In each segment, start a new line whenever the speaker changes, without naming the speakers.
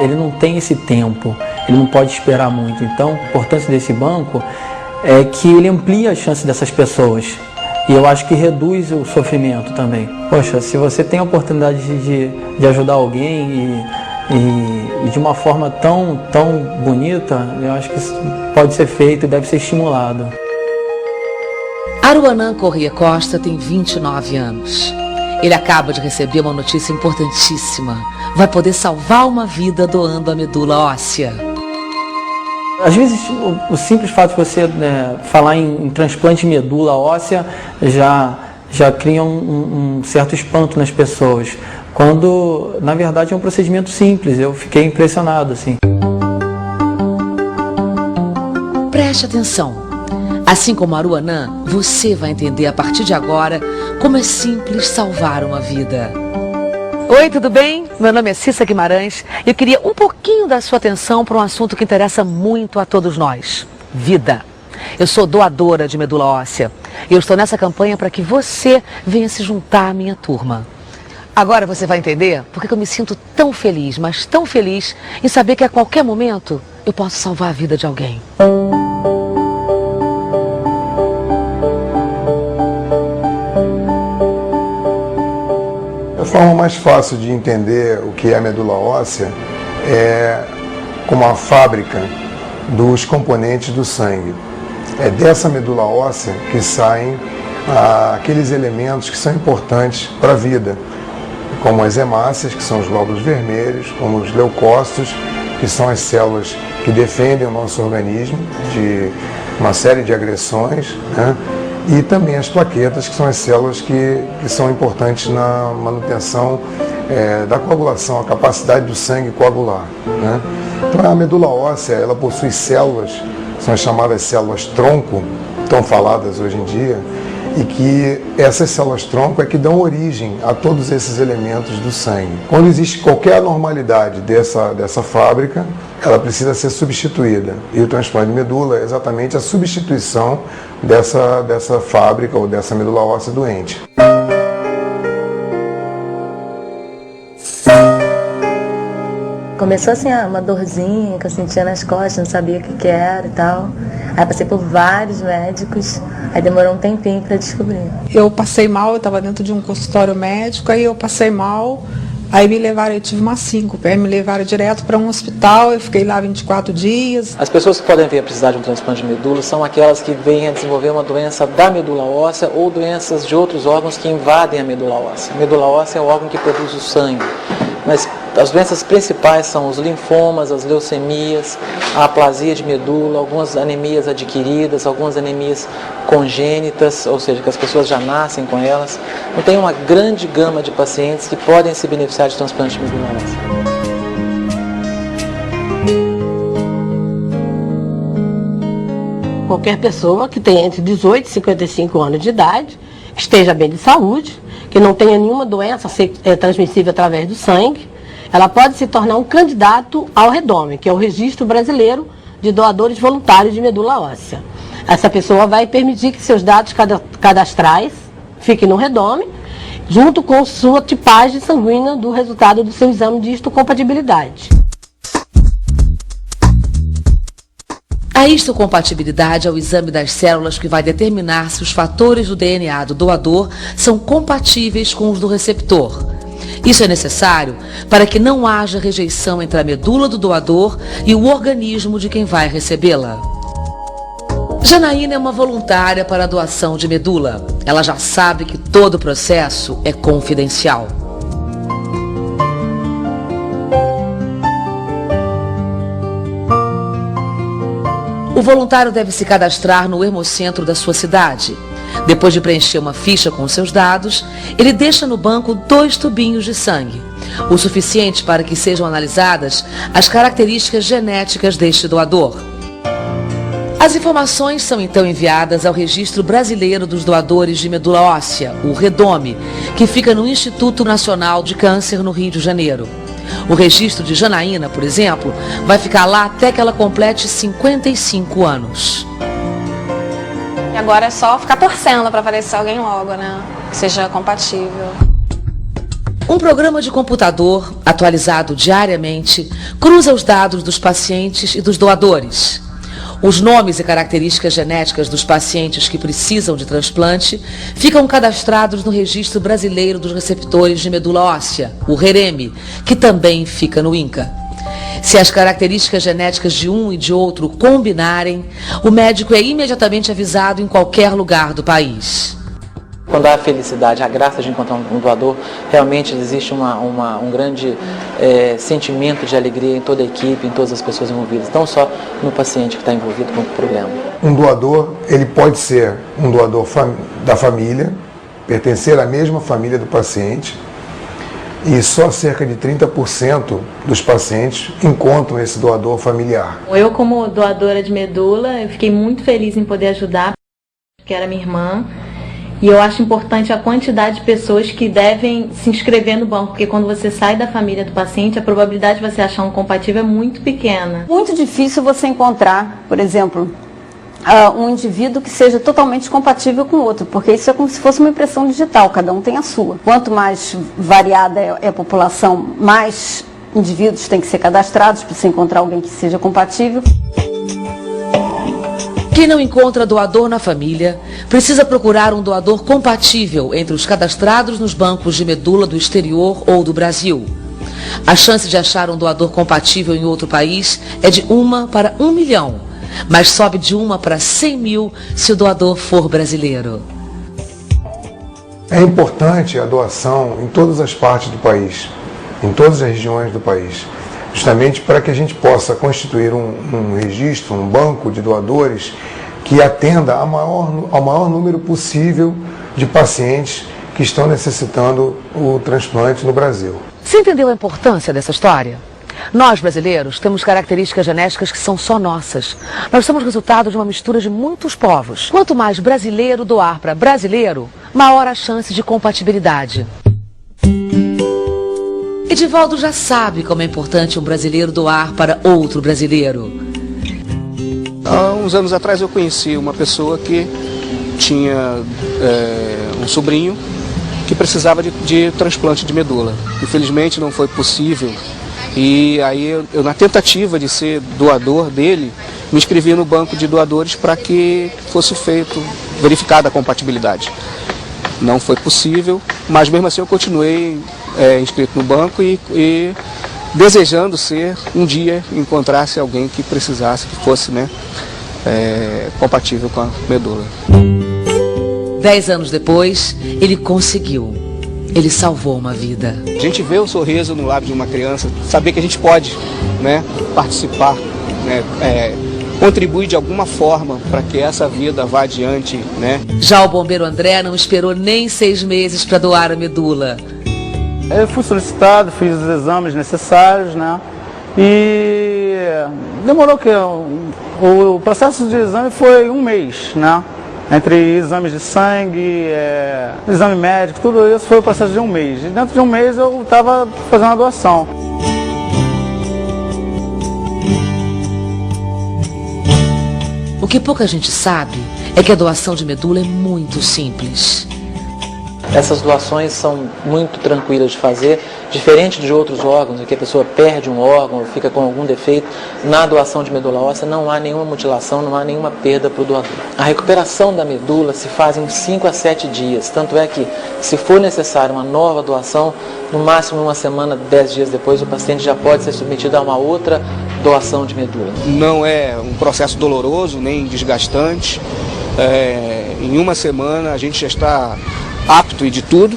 ele não tem esse tempo, ele não pode esperar muito. Então, a importância desse banco é que ele amplia a chance dessas pessoas. E eu acho que reduz o sofrimento também. Poxa, se você tem a oportunidade de ajudar alguém e de uma forma tão bonita, eu acho que isso pode ser feito e deve ser estimulado.
Aruanã Corrêa Costa tem 29 anos. Ele acaba de receber uma notícia importantíssima. Vai poder salvar uma vida doando a medula óssea.
Às vezes, o simples fato de você falar em transplante de medula óssea já cria um certo espanto nas pessoas, quando, na verdade, é um procedimento simples. Eu fiquei impressionado, assim.
Preste atenção. Assim como Aruanã, você vai entender a partir de agora como é simples salvar uma vida. Oi, tudo bem? Meu nome é Cissa Guimarães e eu queria um pouquinho da sua atenção para um assunto que interessa muito a todos nós: vida. Eu sou doadora de medula óssea e eu estou nessa campanha para que você venha se juntar à minha turma. Agora você vai entender por que eu me sinto tão feliz, mas tão feliz em saber que a qualquer momento eu posso salvar a vida de alguém.
A forma mais fácil de entender o que é a medula óssea é como a fábrica dos componentes do sangue. É dessa medula óssea que saem aqueles elementos que são importantes para a vida, como as hemácias, que são os glóbulos vermelhos, como os leucócitos, que são as células que defendem o nosso organismo de uma série de agressões, né? E também as plaquetas, que são as células que são importantes na manutenção da coagulação, a capacidade do sangue coagular, né? Então a medula óssea, ela possui células, são as chamadas células tronco, tão faladas hoje em dia, e que essas células tronco é que dão origem a todos esses elementos do sangue. Quando existe qualquer anormalidade dessa fábrica, ela precisa ser substituída. E o transplante de medula é exatamente a substituição dessa fábrica ou dessa medula óssea doente.
Começou assim uma dorzinha que eu sentia nas costas, não sabia o que era e tal. Aí passei por vários médicos, aí demorou um tempinho para descobrir.
Eu passei mal, eu estava dentro de um consultório médico, aí eu passei mal, aí me levaram, eu tive uma síncope, aí me levaram direto para um hospital, eu fiquei lá 24 dias.
As pessoas que podem vir a precisar de um transplante de medula são aquelas que vêm a desenvolver uma doença da medula óssea ou doenças de outros órgãos que invadem a medula óssea. A medula óssea é o órgão que produz o sangue, mas as doenças principais são os linfomas, as leucemias, a aplasia de medula, algumas anemias adquiridas, algumas anemias congênitas, ou seja, que as pessoas já nascem com elas. Então tem uma grande gama de pacientes que podem se beneficiar de transplante de medula óssea.
Qualquer pessoa que tenha entre 18 e 55 anos de idade, esteja bem de saúde, que não tenha nenhuma doença transmissível através do sangue, ela pode se tornar um candidato ao REDOME, que é o Registro Brasileiro de Doadores Voluntários de Medula Óssea. Essa pessoa vai permitir que seus dados cadastrais fiquem no REDOME, junto com sua tipagem sanguínea do resultado do seu exame de histocompatibilidade.
A histocompatibilidade é o exame das células que vai determinar se os fatores do DNA do doador são compatíveis com os do receptor. Isso é necessário para que não haja rejeição entre a medula do doador e o organismo de quem vai recebê-la. Janaína é uma voluntária para a doação de medula. Ela já sabe que todo o processo é confidencial. O voluntário deve se cadastrar no hemocentro da sua cidade. Depois de preencher uma ficha com seus dados, ele deixa no banco 2 tubinhos de sangue, o suficiente para que sejam analisadas as características genéticas deste doador. As informações são então enviadas ao Registro Brasileiro dos Doadores de Medula Óssea, o REDOME, que fica no Instituto Nacional de Câncer, no Rio de Janeiro. O registro de Janaína, por exemplo, vai ficar lá até que ela complete 55 anos.
Agora é só ficar torcendo para aparecer alguém logo, né? Que seja compatível.
Um programa de computador, atualizado diariamente, cruza os dados dos pacientes e dos doadores. Os nomes e características genéticas dos pacientes que precisam de transplante ficam cadastrados no Registro Brasileiro dos Receptores de Medula Óssea, o REREME, que também fica no INCA. Se as características genéticas de um e de outro combinarem, o médico é imediatamente avisado em qualquer lugar do país.
Quando há a felicidade, a graça de encontrar um doador, realmente existe um grande sentimento de alegria em toda a equipe, em todas as pessoas envolvidas, não só no paciente que está envolvido com o problema.
Um doador, ele pode ser um doador da família, pertencer à mesma família do paciente, e só cerca de 30% dos pacientes encontram esse doador familiar.
Eu, como doadora de medula, eu fiquei muito feliz em poder ajudar, porque era minha irmã. E eu acho importante a quantidade de pessoas que devem se inscrever no banco, porque quando você sai da família do paciente, a probabilidade de você achar um compatível é muito pequena.
Muito difícil você encontrar, por exemplo, um indivíduo que seja totalmente compatível com o outro, porque isso é como se fosse uma impressão digital, cada um tem a sua. Quanto mais variada é a população, mais indivíduos têm que ser cadastrados para você encontrar alguém que seja compatível.
Quem não encontra doador na família, precisa procurar um doador compatível entre os cadastrados nos bancos de medula do exterior ou do Brasil. A chance de achar um doador compatível em outro país é de 1 para 1 milhão, mas sobe de 1 para 100 mil se o doador for brasileiro.
É importante a doação em todas as partes do país, em todas as regiões do país, justamente para que a gente possa constituir um registro, um banco de doadores que atenda ao maior número possível de pacientes que estão necessitando o transplante no Brasil.
Você entendeu a importância dessa história? Nós, brasileiros, temos características genéticas que são só nossas. Nós somos resultado de uma mistura de muitos povos. Quanto mais brasileiro doar para brasileiro, maior a chance de compatibilidade. Edivaldo já sabe como é importante um brasileiro doar para outro brasileiro.
Há uns anos atrás eu conheci uma pessoa que tinha um sobrinho que precisava de transplante de medula. Infelizmente não foi possível e aí eu na tentativa de ser doador dele, me inscrevi no banco de doadores para que fosse verificada a compatibilidade. Não foi possível, mas mesmo assim eu continuei inscrito no banco e desejando um dia encontrasse alguém que precisasse, que fosse compatível com a medula.
10 anos depois, ele conseguiu. Ele salvou uma vida.
A gente vê o sorriso no lábio de uma criança, saber que a gente pode participar, contribuir de alguma forma para que essa vida vá adiante.
Já o bombeiro André não esperou nem 6 meses para doar a medula.
Eu fui solicitado, fiz os exames necessários, e demorou o processo de exame foi 1 mês, Entre exames de sangue, exame médico, tudo isso foi o processo de 1 mês. E dentro de 1 mês eu estava fazendo a doação.
O que pouca gente sabe é que a doação de medula é muito simples.
Essas doações são muito tranquilas de fazer, diferente de outros órgãos, em que a pessoa perde um órgão ou fica com algum defeito. Na doação de medula óssea não há nenhuma mutilação, não há nenhuma perda para o doador. A recuperação da medula se faz em 5 a 7 dias, tanto é que, se for necessário uma nova doação, no máximo 1 semana, 10 dias depois, o paciente já pode ser submetido a uma outra doação de medula.
Não é um processo doloroso, nem desgastante. Em 1 semana a gente já está apto e de tudo,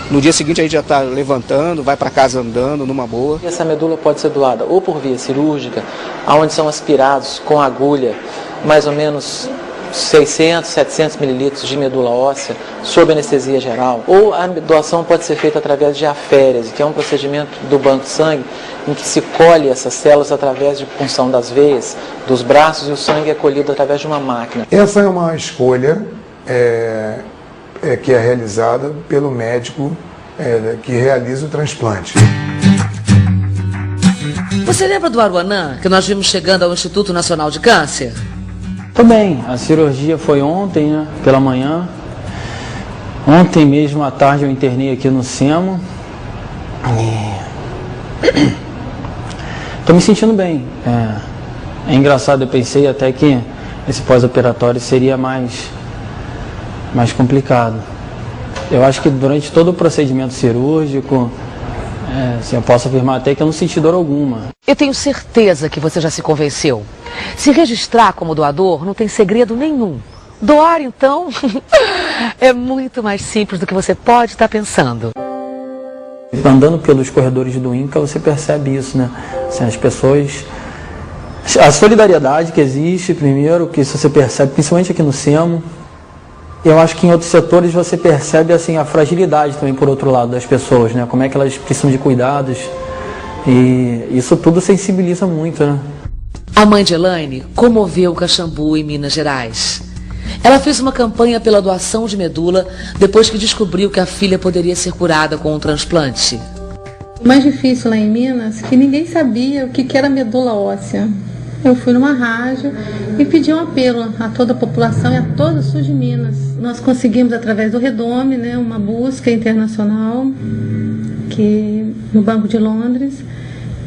No dia seguinte a gente já está levantando, vai para casa andando, numa boa.
Essa medula pode ser doada ou por via cirúrgica, onde são aspirados com agulha, mais ou menos 600, 700 mililitros de medula óssea, sob anestesia geral. Ou a doação pode ser feita através de aférese, que é um procedimento do banco de sangue, em que se colhe essas células através de punção das veias, dos braços, e o sangue é colhido através de uma máquina.
Essa é uma escolha que é realizada pelo médico que realiza o transplante.
Você lembra do Aruanã, que nós vimos chegando ao Instituto Nacional de Câncer?
Também, a cirurgia foi ontem, pela manhã. Ontem mesmo à tarde eu internei aqui no SEMA Estou me sentindo bem. É engraçado, eu pensei até que esse pós-operatório seria mais complicado. Eu acho que durante todo o procedimento cirúrgico, assim, eu posso afirmar até que eu não senti dor alguma.
Eu tenho certeza que você já se convenceu. Se registrar como doador não tem segredo nenhum. Doar, então, é muito mais simples do que você pode estar pensando.
Andando pelos corredores do INCA, você percebe isso, né? Assim, as pessoas... A solidariedade que existe, primeiro, que isso você percebe, principalmente aqui no SEMO. Eu acho que em outros setores você percebe assim, a fragilidade também, por outro lado, das pessoas, né? Como é que elas precisam de cuidados. E isso tudo sensibiliza muito, né?
A mãe de Elaine comoveu o Caxambu, em Minas Gerais. Ela fez uma campanha pela doação de medula depois que descobriu que a filha poderia ser curada com um transplante.
O mais difícil lá em Minas é que ninguém sabia o que era medula óssea. Eu fui numa rádio e pedi um apelo a toda a população e a todo o sul de Minas. Nós conseguimos, através do Redome, né, uma busca internacional no Banco de Londres,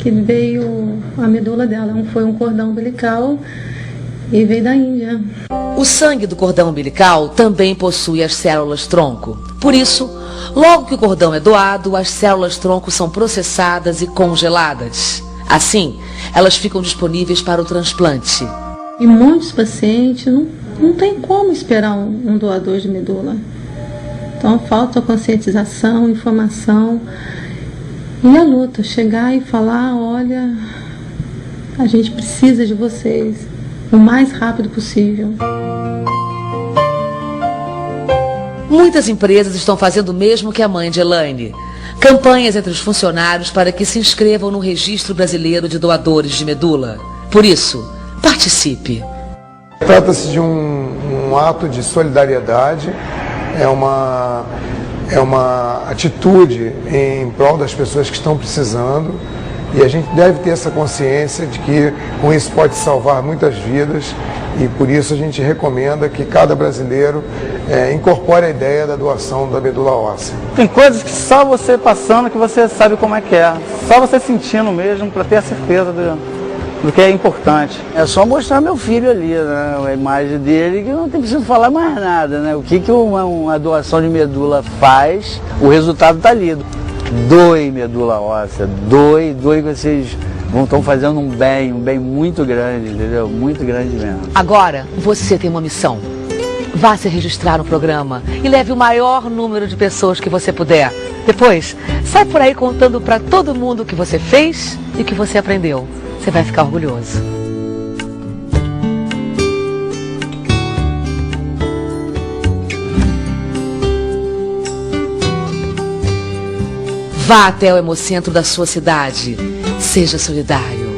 que veio a medula dela. Foi um cordão umbilical e veio da Índia.
O sangue do cordão umbilical também possui as células-tronco. Por isso, logo que o cordão é doado, as células-tronco são processadas e congeladas. Assim, elas ficam disponíveis para o transplante.
E muitos pacientes não tem como esperar um doador de medula. Então falta conscientização, informação e a luta. Chegar e falar, olha, a gente precisa de vocês o mais rápido possível.
Muitas empresas estão fazendo o mesmo que a mãe de Elaine. Campanhas entre os funcionários para que se inscrevam no Registro Brasileiro de Doadores de Medula. Por isso, participe.
Trata-se de um ato de solidariedade, é uma atitude em prol das pessoas que estão precisando, e a gente deve ter essa consciência de que com isso pode salvar muitas vidas, e por isso a gente recomenda que cada brasileiro incorpore a ideia da doação da medula óssea.
Tem coisas que só você passando que você sabe como é que é, só você sentindo mesmo para ter a certeza do que é importante.
É só mostrar meu filho ali, né? A imagem dele, que não tem preciso falar mais nada, né? O que uma doação de medula faz, o resultado está ali. Doe medula óssea, doe que vocês estão fazendo um bem muito grande, entendeu? Muito grande mesmo.
Agora, você tem uma missão. Vá se registrar no programa e leve o maior número de pessoas que você puder. Depois, sai por aí contando para todo mundo o que você fez e o que você aprendeu. Você vai ficar orgulhoso. Vá até o Hemocentro da sua cidade. Seja solidário.